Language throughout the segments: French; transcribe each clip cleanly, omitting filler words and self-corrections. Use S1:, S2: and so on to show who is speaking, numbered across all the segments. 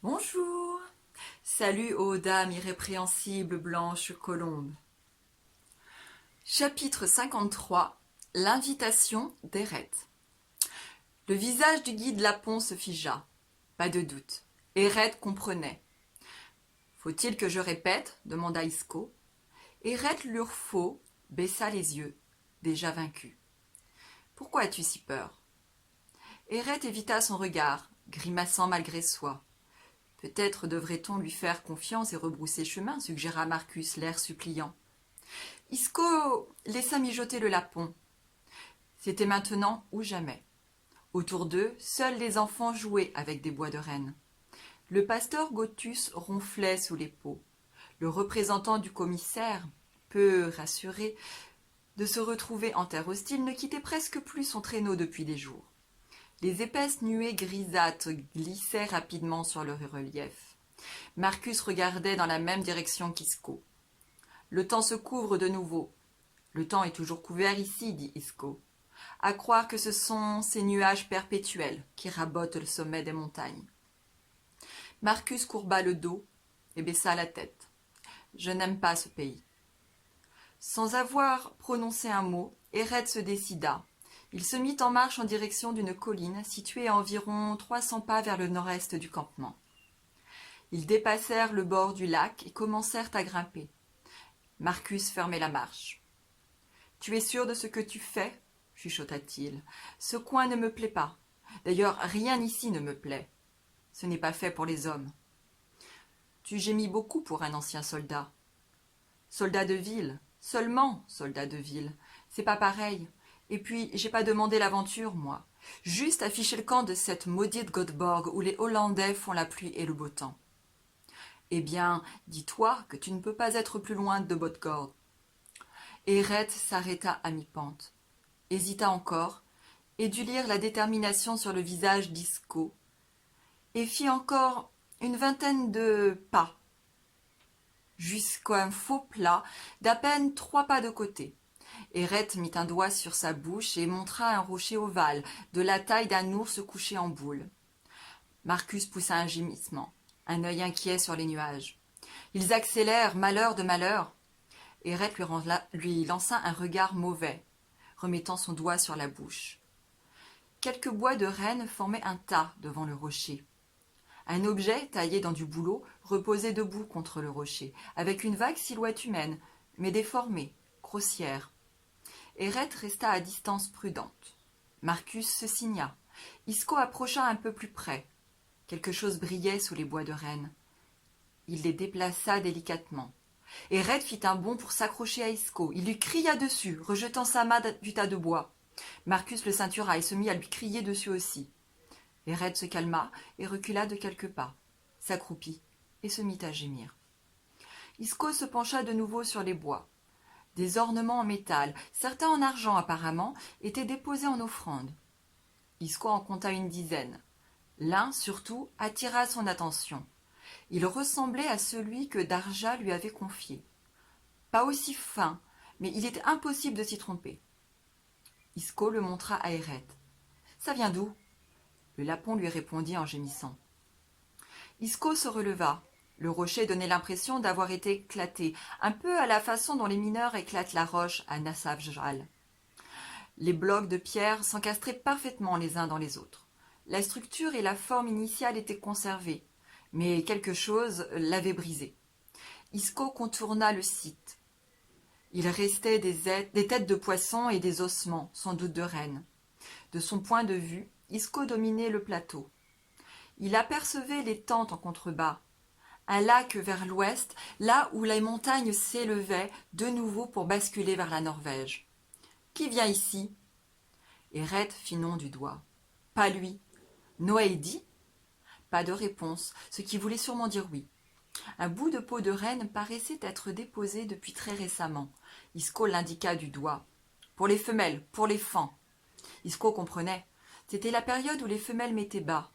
S1: Bonjour, salut ô dame irrépréhensible blanche colombe. Chapitre 53. L'invitation d'Érette. Le visage du guide Lapon se figea. Pas de doute, Érette comprenait. Faut-il que je répète demanda Isco. Érette l'Urfo baissa les yeux, déjà vaincu. Pourquoi as-tu si peur? Érette évita son regard, grimaçant malgré soi. Peut-être devrait-on lui faire confiance et rebrousser chemin, suggéra Marcus, l'air suppliant. Isco laissa mijoter le lapon. C'était maintenant ou jamais. Autour d'eux, seuls les enfants jouaient avec des bois de renne. Le pasteur Gotus ronflait sous les peaux. Le représentant du commissaire, peu rassuré de se retrouver en terre hostile, ne quittait presque plus son traîneau depuis des jours. Les épaisses nuées grisâtres glissaient rapidement sur le relief. Marcus regardait dans la même direction qu'Isco. Le temps se couvre de nouveau. Le temps est toujours couvert ici, dit Isco. À croire que ce sont ces nuages perpétuels qui rabotent le sommet des montagnes. Marcus courba le dos et baissa la tête. Je n'aime pas ce pays. Sans avoir prononcé un mot, Érette se décida. Il se mit en marche en direction d'une colline située à environ 300 pas vers le nord-est du campement. Ils dépassèrent le bord du lac et commencèrent à grimper. Marcus fermait la marche. « Tu es sûr de ce que tu fais ?» chuchota-t-il. « Ce coin ne me plaît pas. D'ailleurs, rien ici ne me plaît. Ce n'est pas fait pour les hommes. » Tu gémis beaucoup pour un ancien soldat. Soldat de ville, seulement soldat de ville. C'est pas pareil. Et puis, j'ai pas demandé l'aventure, moi. Juste afficher le camp de cette maudite Göteborg où les Hollandais font la pluie et le beau temps. Eh bien, dis-toi que tu ne peux pas être plus loin de Bodgård. Érette s'arrêta à mi-pente, hésita encore, et dut lire la détermination sur le visage d'Isco, et fit encore une vingtaine de pas, jusqu'à un faux plat d'à peine 3 pas de côté. Érette mit un doigt sur sa bouche et montra un rocher ovale, de la taille d'un ours couché en boule. Marcus poussa un gémissement, un œil inquiet sur les nuages. Ils accélèrent, malheur de malheur. Érette lui lança un regard mauvais, remettant son doigt sur la bouche. Quelques bois de renne formaient un tas devant le rocher. Un objet taillé dans du bouleau reposait debout contre le rocher, avec une vague silhouette humaine, mais déformée, grossière. Érette resta à distance prudente. Marcus se signa. Isco approcha un peu plus près. Quelque chose brillait sous les bois de renne. Il les déplaça délicatement. Érette fit un bond pour s'accrocher à Isco. Il lui cria dessus, rejetant sa main du tas de bois. Marcus le ceintura et se mit à lui crier dessus aussi. Érette se calma et recula de quelques pas, s'accroupit et se mit à gémir. Isco se pencha de nouveau sur les bois. Des ornements en métal, certains en argent apparemment, étaient déposés en offrande. Isco en compta une dizaine. L'un, surtout, attira son attention. Il ressemblait à celui que Darja lui avait confié. Pas aussi fin, mais il était impossible de s'y tromper. Isco le montra à Érette. « Ça vient d'où » Le lapon lui répondit en gémissant. Isco se releva. Le rocher donnait l'impression d'avoir été éclaté, un peu à la façon dont les mineurs éclatent la roche à Nassafjall. Les blocs de pierre s'encastraient parfaitement les uns dans les autres. La structure et la forme initiale étaient conservées, mais quelque chose l'avait brisé. Isco contourna le site. Il restait des têtes de poissons et des ossements, sans doute de rennes. De son point de vue, Isco dominait le plateau. Il apercevait les tentes en contrebas, un lac vers l'ouest, là où les montagnes s'élevaient de nouveau pour basculer vers la Norvège. « Qui vient ici » Érette fit non du doigt. « Pas lui. »« Noédi » Pas de réponse, ce qui voulait sûrement dire oui. Un bout de peau de renne paraissait être déposé depuis très récemment. Isco l'indiqua du doigt. « Pour les femelles, pour les fans. » Isco comprenait. C'était la période où les femelles mettaient bas.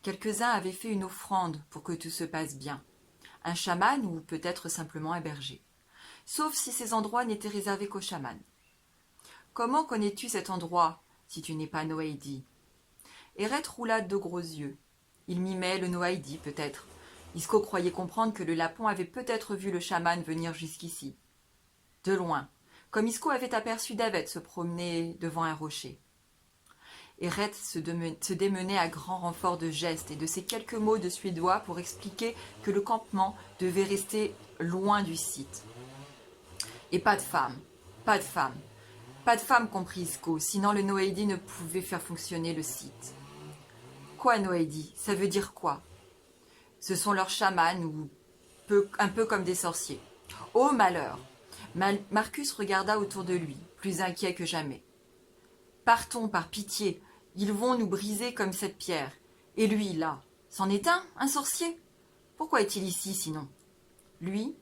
S1: Quelques-uns avaient fait une offrande pour que tout se passe bien. Un chaman ou peut-être simplement un berger. Sauf si ces endroits n'étaient réservés qu'aux chamans. « Comment connais-tu cet endroit, si tu n'es pas Noédi » Érette roula de gros yeux. Il mimait le Noaïdi, peut-être. Isco croyait comprendre que le lapon avait peut-être vu le chaman venir jusqu'ici. De loin, comme Isco avait aperçu David se promener devant un rocher. Eret se démenait à grand renfort de gestes et de ces quelques mots de suédois pour expliquer que le campement devait rester loin du site. Et pas de femme, pas de femme, pas de femme, comprit Isco, sinon le Noaïdi ne pouvait faire fonctionner le site. Quoi, Noaïdi? Ça veut dire quoi? Ce sont leurs chamans ou un peu comme des sorciers. Oh malheur! Marcus regarda autour de lui, plus inquiet que jamais. Partons, par pitié, ils vont nous briser comme cette pierre. Et lui, là, c'en est un sorcier? Pourquoi est-il ici, sinon? Lui,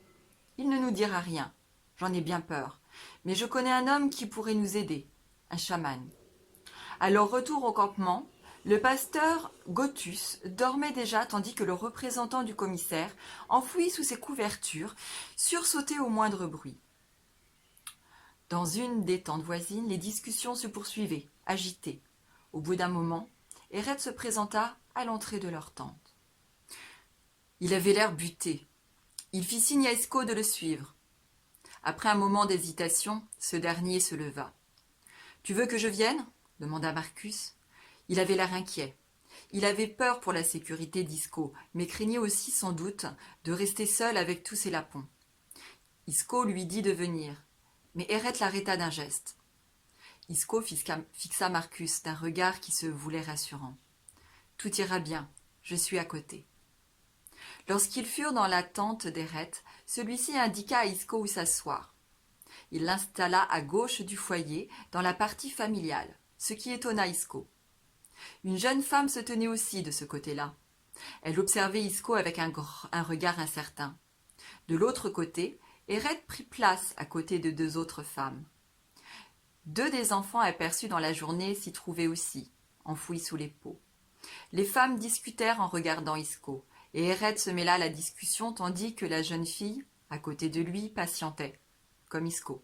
S1: il ne nous dira rien. J'en ai bien peur. Mais je connais un homme qui pourrait nous aider, un chaman. À leur retour au campement, le pasteur Gotus dormait déjà tandis que le représentant du commissaire, enfoui sous ses couvertures, sursautait au moindre bruit. Dans une des tentes voisines, les discussions se poursuivaient, agitées. Au bout d'un moment, Eret se présenta à l'entrée de leur tente. Il avait l'air buté. Il fit signe à Isco de le suivre. Après un moment d'hésitation, ce dernier se leva. « Tu veux que je vienne ?» demanda Marcus. Il avait l'air inquiet. Il avait peur pour la sécurité d'Isco, mais craignait aussi sans doute de rester seul avec tous ses lapons. Isco lui dit de venir, mais Eret l'arrêta d'un geste. Isco fixa Marcus d'un regard qui se voulait rassurant. « Tout ira bien, je suis à côté. » Lorsqu'ils furent dans la tente d'Eret, celui-ci indiqua à Isco où s'asseoir. Il l'installa à gauche du foyer, dans la partie familiale, ce qui étonna Isco. Une jeune femme se tenait aussi de ce côté-là. Elle observait Isco avec un regard incertain. De l'autre côté, Eret prit place à côté de deux autres femmes. Deux des enfants aperçus dans la journée s'y trouvaient aussi, enfouis sous les pots. Les femmes discutèrent en regardant Isco, et Eret se mêla à la discussion tandis que la jeune fille, à côté de lui, patientait, comme Isco.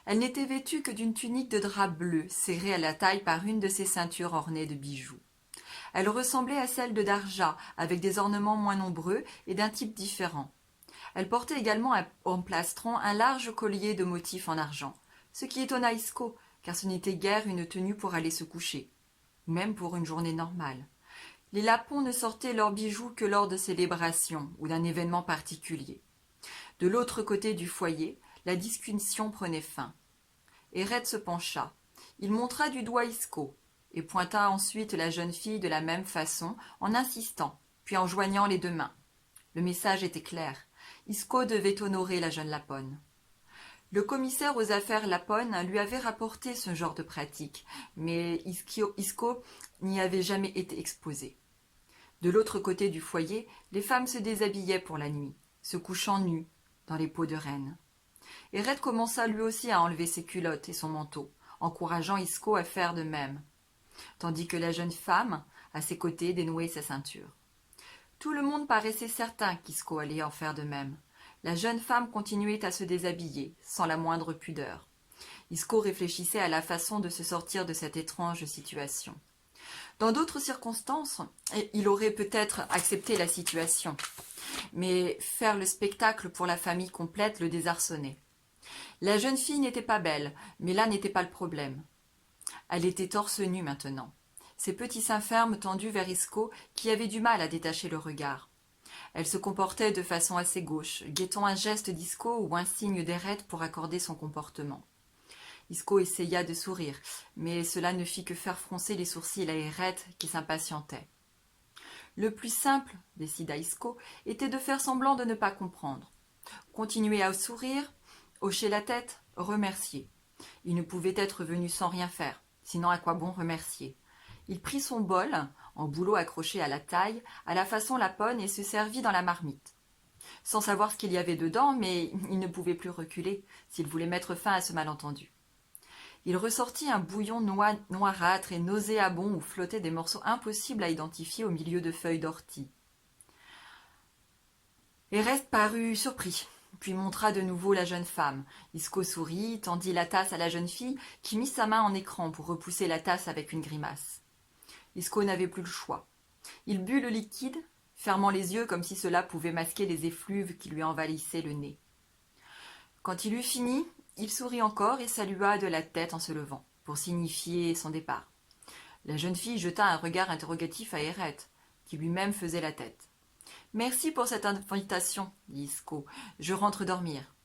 S1: Elle n'était vêtue que d'une tunique de drap bleu, serrée à la taille par une de ses ceintures ornées de bijoux. Elle ressemblait à celle de Darja, avec des ornements moins nombreux et d'un type différent. Elle portait également en plastron un large collier de motifs en argent, ce qui étonna Isco, car ce n'était guère une tenue pour aller se coucher, ou même pour une journée normale. Les lapons ne sortaient leurs bijoux que lors de célébrations ou d'un événement particulier. De l'autre côté du foyer, la discussion prenait fin. Eret se pencha. Il montra du doigt Isco, et pointa ensuite la jeune fille de la même façon, en insistant, puis en joignant les deux mains. Le message était clair. Isco devait honorer la jeune laponne. Le commissaire aux affaires laponnes lui avait rapporté ce genre de pratique, mais Isco n'y avait jamais été exposé. De l'autre côté du foyer, les femmes se déshabillaient pour la nuit, se couchant nues dans les peaux de reine. Eret commença lui aussi à enlever ses culottes et son manteau, encourageant Isco à faire de même, tandis que la jeune femme, à ses côtés, dénouait sa ceinture. Tout le monde paraissait certain qu'Isco allait en faire de même. La jeune femme continuait à se déshabiller, sans la moindre pudeur. Isco réfléchissait à la façon de se sortir de cette étrange situation. Dans d'autres circonstances, il aurait peut-être accepté la situation, mais faire le spectacle pour la famille complète le désarçonnait. La jeune fille n'était pas belle, mais là n'était pas le problème. Elle était torse nu maintenant, ses petits seins fermes tendus vers Isco qui avait du mal à détacher le regard. Elle se comportait de façon assez gauche, guettant un geste d'Isco ou un signe d'Eret pour accorder son comportement. Isco essaya de sourire, mais cela ne fit que faire froncer les sourcils à Eret qui s'impatientait. Le plus simple, décida Isco, était de faire semblant de ne pas comprendre. Continuer à sourire, hocher la tête, remercier. Il ne pouvait être venu sans rien faire, sinon à quoi bon remercier? Il prit son bol, en bouleau accroché à la taille, à la façon laponne, et se servit dans la marmite. Sans savoir ce qu'il y avait dedans, mais il ne pouvait plus reculer, s'il voulait mettre fin à ce malentendu. Il ressortit un bouillon noirâtre et nauséabond où flottaient des morceaux impossibles à identifier au milieu de feuilles d'ortie. Eret parut surpris, puis montra de nouveau la jeune femme. Isco sourit, tendit la tasse à la jeune fille, qui mit sa main en écran pour repousser la tasse avec une grimace. Isco n'avait plus le choix. Il but le liquide, fermant les yeux comme si cela pouvait masquer les effluves qui lui envahissaient le nez. Quand il eut fini, il sourit encore et salua de la tête en se levant, pour signifier son départ. La jeune fille jeta un regard interrogatif à Eret, qui lui-même faisait la tête. « Merci pour cette invitation, dit Isco. Je rentre dormir. »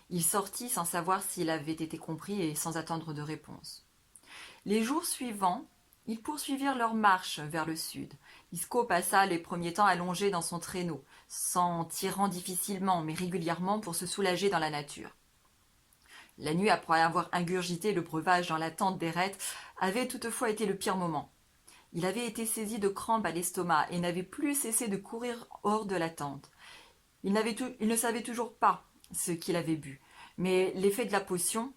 S1: Il sortit sans savoir s'il avait été compris et sans attendre de réponse. Les jours suivants, ils poursuivirent leur marche vers le sud. Isco passa les premiers temps allongé dans son traîneau, s'en tirant difficilement mais régulièrement pour se soulager dans la nature. La nuit, après avoir ingurgité le breuvage dans la tente d'Eret, avait toutefois été le pire moment. Il avait été saisi de crampes à l'estomac et n'avait plus cessé de courir hors de la tente. Il ne savait toujours pas ce qu'il avait bu, mais l'effet de la potion,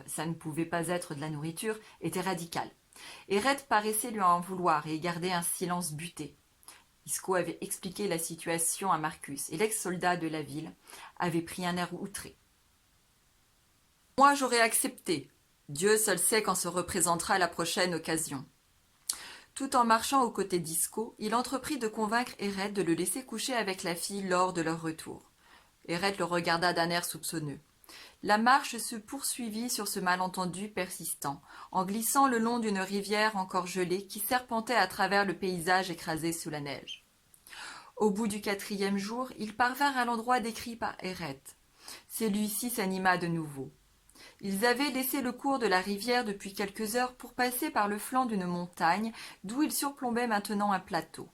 S1: ça ne pouvait pas être de la nourriture, était radical. Eret paraissait lui en vouloir et gardait un silence buté. Isco avait expliqué la situation à Marcus et l'ex-soldat de la ville avait pris un air outré. « Moi, j'aurais accepté. Dieu seul sait quand se représentera la prochaine occasion. » Tout en marchant aux côtés d'Isco, il entreprit de convaincre Eret de le laisser coucher avec la fille lors de leur retour. Eret le regarda d'un air soupçonneux. La marche se poursuivit sur ce malentendu persistant, en glissant le long d'une rivière encore gelée qui serpentait à travers le paysage écrasé sous la neige. Au bout du 4e jour, ils parvinrent à l'endroit décrit par Eret. Celui-ci s'anima de nouveau. Ils avaient laissé le cours de la rivière depuis quelques heures pour passer par le flanc d'une montagne, d'où ils surplombaient maintenant un plateau.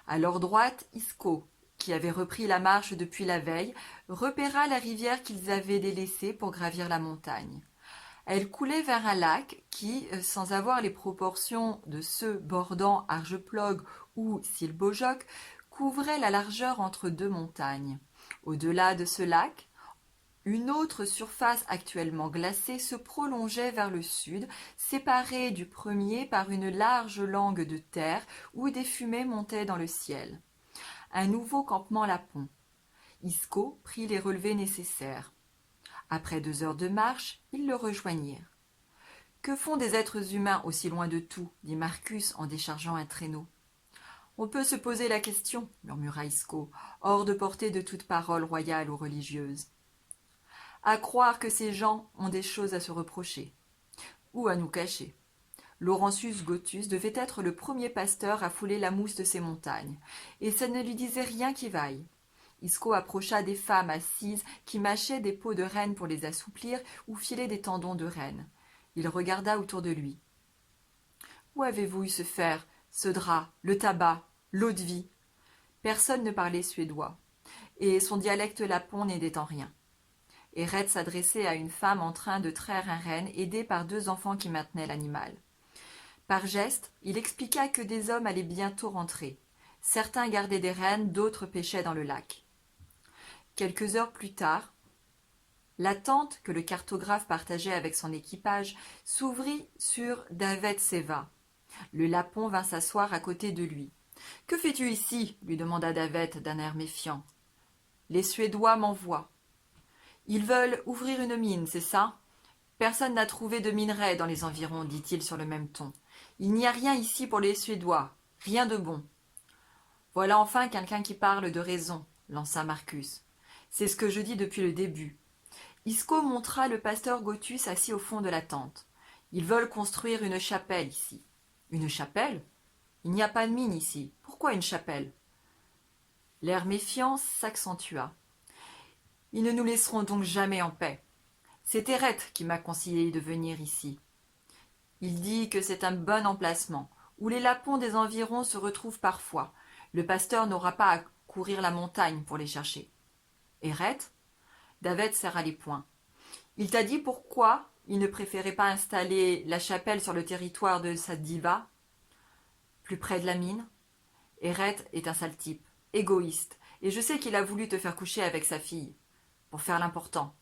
S1: À leur droite, Isco, qui avait repris la marche depuis la veille, repéra la rivière qu'ils avaient délaissée pour gravir la montagne. Elle coulait vers un lac qui, sans avoir les proportions de ceux bordant Argeplog ou Silbojoc, couvrait la largeur entre deux montagnes. Au-delà de ce lac, une autre surface actuellement glacée se prolongeait vers le sud, séparée du premier par une large langue de terre où des fumées montaient dans le ciel. Un nouveau campement lapon. Isco prit les relevés nécessaires. Après 2 heures de marche, ils le rejoignirent. « Que font des êtres humains aussi loin de tout ?» dit Marcus en déchargeant un traîneau. « On peut se poser la question, » murmura Isco, hors de portée de toute parole royale ou religieuse. À croire que ces gens ont des choses à se reprocher, ou à nous cacher. Laurentius Gothus devait être le premier pasteur à fouler la mousse de ces montagnes, et ça ne lui disait rien qui vaille. Isco approcha des femmes assises qui mâchaient des peaux de renne pour les assouplir ou filaient des tendons de renne. Il regarda autour de lui. « Où avez-vous eu ce fer, ce drap, le tabac, l'eau-de-vie » Personne ne parlait suédois, et son dialecte lapon n'aidait en rien. Eret s'adressait à une femme en train de traire un renne, aidée par 2 enfants qui maintenaient l'animal. Par geste, il expliqua que des hommes allaient bientôt rentrer. Certains gardaient des rennes, d'autres pêchaient dans le lac. Quelques heures plus tard, la tente que le cartographe partageait avec son équipage s'ouvrit sur Davet Seva. Le lapon vint s'asseoir à côté de lui. « Que fais-tu ici ?» lui demanda Davet d'un air méfiant. « Les Suédois m'envoient. » Ils veulent ouvrir une mine, c'est ça ? Personne n'a trouvé de minerai dans les environs, dit-il sur le même ton. Il n'y a rien ici pour les Suédois, rien de bon. Voilà enfin quelqu'un qui parle de raison, lança Marcus. C'est ce que je dis depuis le début. Isco montra le pasteur Gothus assis au fond de la tente. Ils veulent construire une chapelle ici. Une chapelle ? Il n'y a pas de mine ici. Pourquoi une chapelle ? L'air méfiant s'accentua. Ils ne nous laisseront donc jamais en paix. C'est Eret qui m'a conseillé de venir ici. Il dit que c'est un bon emplacement, où les lapons des environs se retrouvent parfois. Le pasteur n'aura pas à courir la montagne pour les chercher. Eret ? Davet serra les poings. Il t'a dit pourquoi il ne préférait pas installer la chapelle sur le territoire de Sadiva, plus près de la mine ? Eret est un sale type, égoïste, et je sais qu'il a voulu te faire coucher avec sa fille. Pour faire l'important.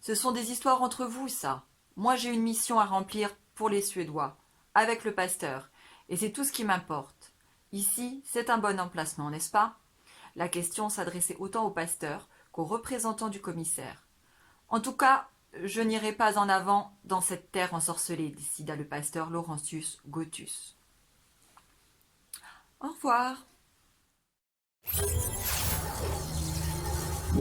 S1: Ce sont des histoires entre vous, ça. Moi, j'ai une mission à remplir pour les Suédois, avec le pasteur, et c'est tout ce qui m'importe. Ici, c'est un bon emplacement, n'est-ce pas ? La question s'adressait autant au pasteur qu'aux représentants du commissaire. En tout cas, je n'irai pas en avant dans cette terre ensorcelée, décida le pasteur Laurentius Gothus. Au revoir.